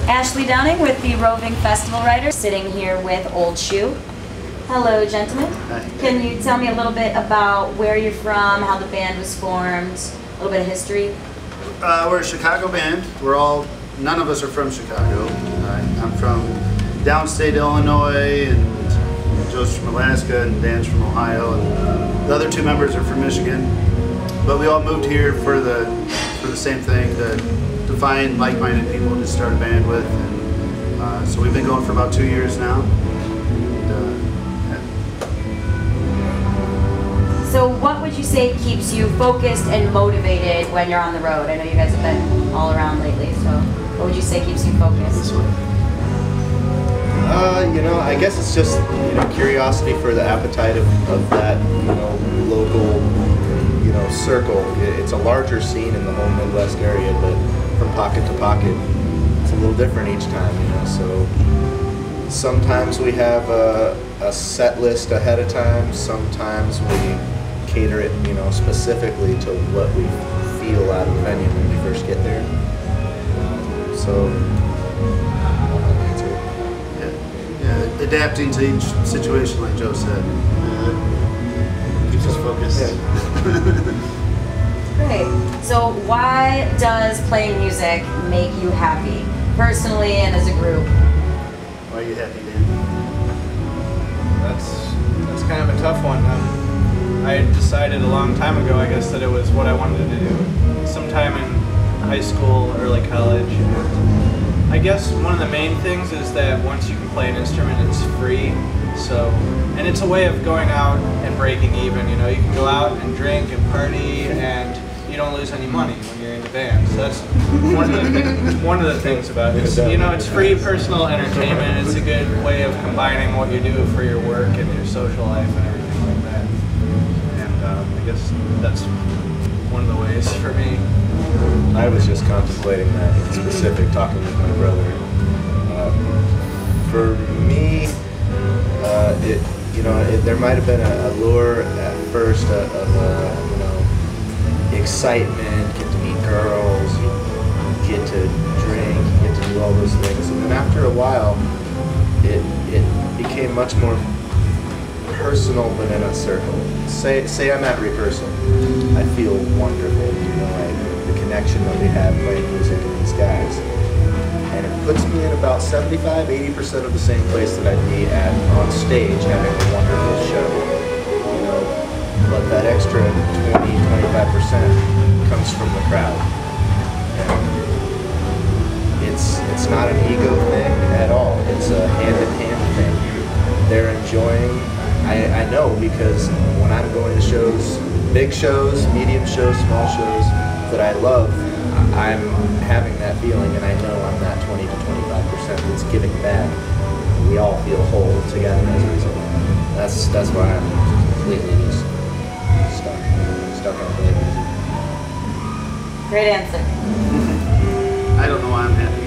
Ashley Downing with the Roving Festival Writers, sitting here with Old Shoe. Hello, gentlemen. Hi. Can you tell me a little bit about where you're from, how the band was formed, a little bit of history? We're a Chicago band. None of us are from Chicago. I'm from downstate Illinois, and Joe's from Alaska, and Dan's from Ohio, and the other two members are from Michigan. But we all moved here for the same thing, to find like-minded people to start a band with. And, so we've been going for about 2 years now. So what would you say keeps you focused and motivated when you're on the road? I know you guys have been all around lately, so what would you say keeps you focused? I guess it's just, curiosity for the appetite of that, local, circle. It's a larger scene in the whole Midwest area, but from pocket to pocket, it's a little different each time, so sometimes we have a set list ahead of time, sometimes we cater it, specifically to what we feel out of the venue when we first get there. Yeah, adapting to each situation, like Joe said. Keeps us focused. Great. So why does playing music make you happy, personally and as a group? Why are you happy, Dan? That's kind of a tough one. I decided a long time ago, I guess, that it was what I wanted to do. Sometime in high school, early college. I guess one of the main things is that once you can play an instrument, it's free. And it's a way of going out and breaking even. You can go out and drink and party, and you don't lose any money when you're in the band. So that's one of the things about it. It's free personal entertainment. It's a good way of combining what you do for your work and your social life and everything like that. And I guess that's one of the ways for me. I was just contemplating that in specific, talking with my brother. For me, there might have been a lure at first of excitement, get to meet girls, you get to drink, you get to do all those things, and then after a while, it became much more personal, but in a circle. Say I'm at rehearsal, I feel wonderful, the connection that we have playing music with these guys. And it puts me in about 75–80% of the same place that I'd be at on stage having a wonderful show. But that extra 20–25% comes from the crowd. And it's not an ego thing at all. It's a hand-in-hand thing. They're enjoying. I know, because when I'm going to shows, big shows, medium shows, small shows that I love, I'm having that feeling, and I know I'm that 20–25% that's giving back. We all feel whole together as a result. That's why I'm completely just stuck on playing music. Great answer. I don't know why I'm happy.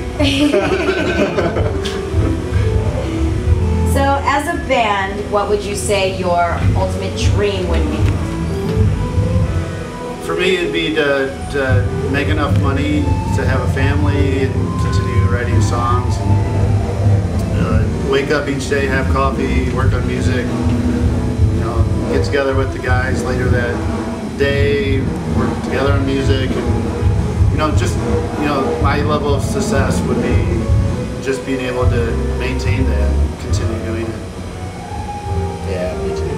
So as a band, what would you say your ultimate dream would be? For me, it'd be to make enough money to have a family and continue writing songs, and wake up each day, have coffee, work on music, get together with the guys later that day, work together on music, and my level of success would be just being able to maintain that and continue doing it. Yeah, me too.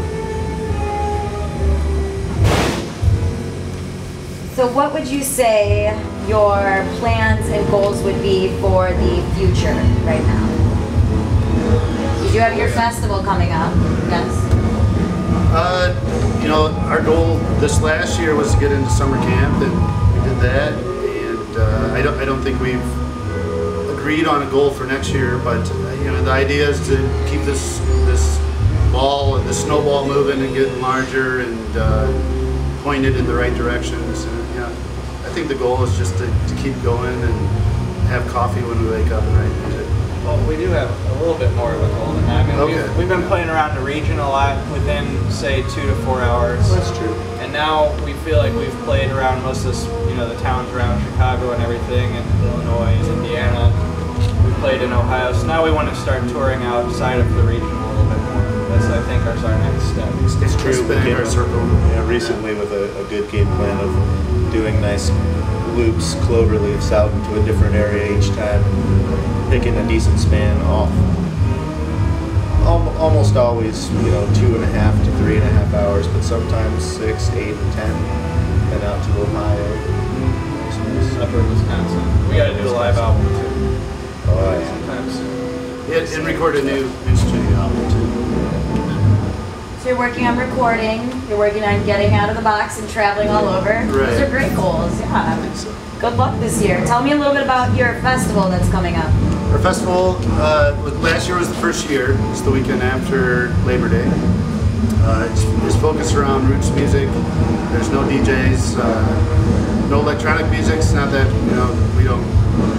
So what would you say your plans and goals would be for the future right now? You do have your festival coming up, yes? Our goal this last year was to get into summer camp, and we did that. And I don't think we've agreed on a goal for next year, but the idea is to keep this ball, the snowball moving and getting larger and pointed in the right directions. I think the goal is just to keep going and have coffee when we wake up and write music. Well, we do have a little bit more of a goal than that. We've been playing around the region a lot within, say, 2 to 4 hours. That's true. And now we feel like we've played around most of the towns around Chicago and everything, and Illinois and Indiana. We've played in Ohio, so now we want to start touring outside of the region a little bit more. That's, I think, our next step. It's true. We Spinning came our circle. recently with a good game plan of doing nice loops, cloverleafs out into a different area each time, picking a decent span off. Almost always, 2.5 to 3.5 hours, but sometimes 6, 8, and 10. Been out to Ohio. Upper Wisconsin. We got to do a live album too. Oh yeah. Sometime soon. Yeah, and record a new studio album too. So you're working on recording, you're working on getting out of the box and traveling all over. Right. Those are great goals, I yeah. think so. Good luck this year. Tell me a little bit about your festival that's coming up. Our festival, last year was the first year. It's the weekend after Labor Day. It's focused around roots music. There's no DJs, no electronic music. It's not that, we don't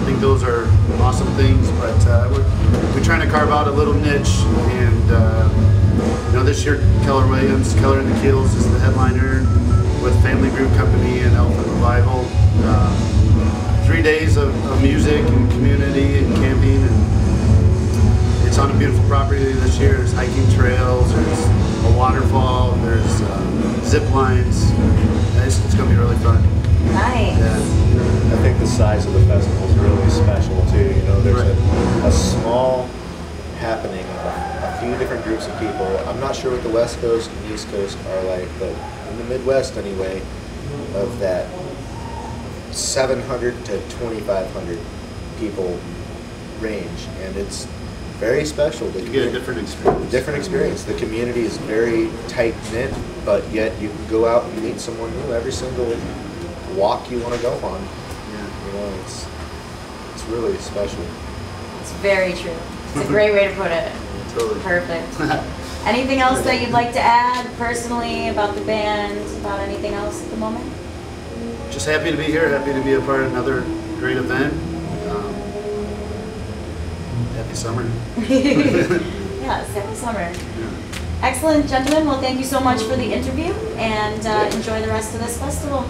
think those are awesome things, but we're trying to carve out a little niche. And, this year Keller Williams, Keller and the Keels is the headliner with Family Group Company and Elephant Revival. 3 days of music and community and camping, and it's on a beautiful property this year. There's hiking trails, there's a waterfall, there's zip lines. It's going to be really fun. Nice. Yeah. I think the size of the festival is really special too. There's a small happening of a few different groups of people. I'm not sure what the West Coast and East Coast are like, but in the Midwest anyway, of that 700 to 2,500 people range, and it's very special. You get a different experience. Different experience. The community is very tight knit, but yet you can go out and meet someone new every single walk you want to go on. Yeah. It's really special. It's very true. It's a great way to put it. Totally. Perfect. Anything else that you'd like to add personally about the band, about anything else at the moment? Just happy to be here, happy to be a part of another great event. Happy summer. Yes, happy summer. Yeah. Excellent, gentlemen. Well, thank you so much for the interview, and enjoy the rest of this festival.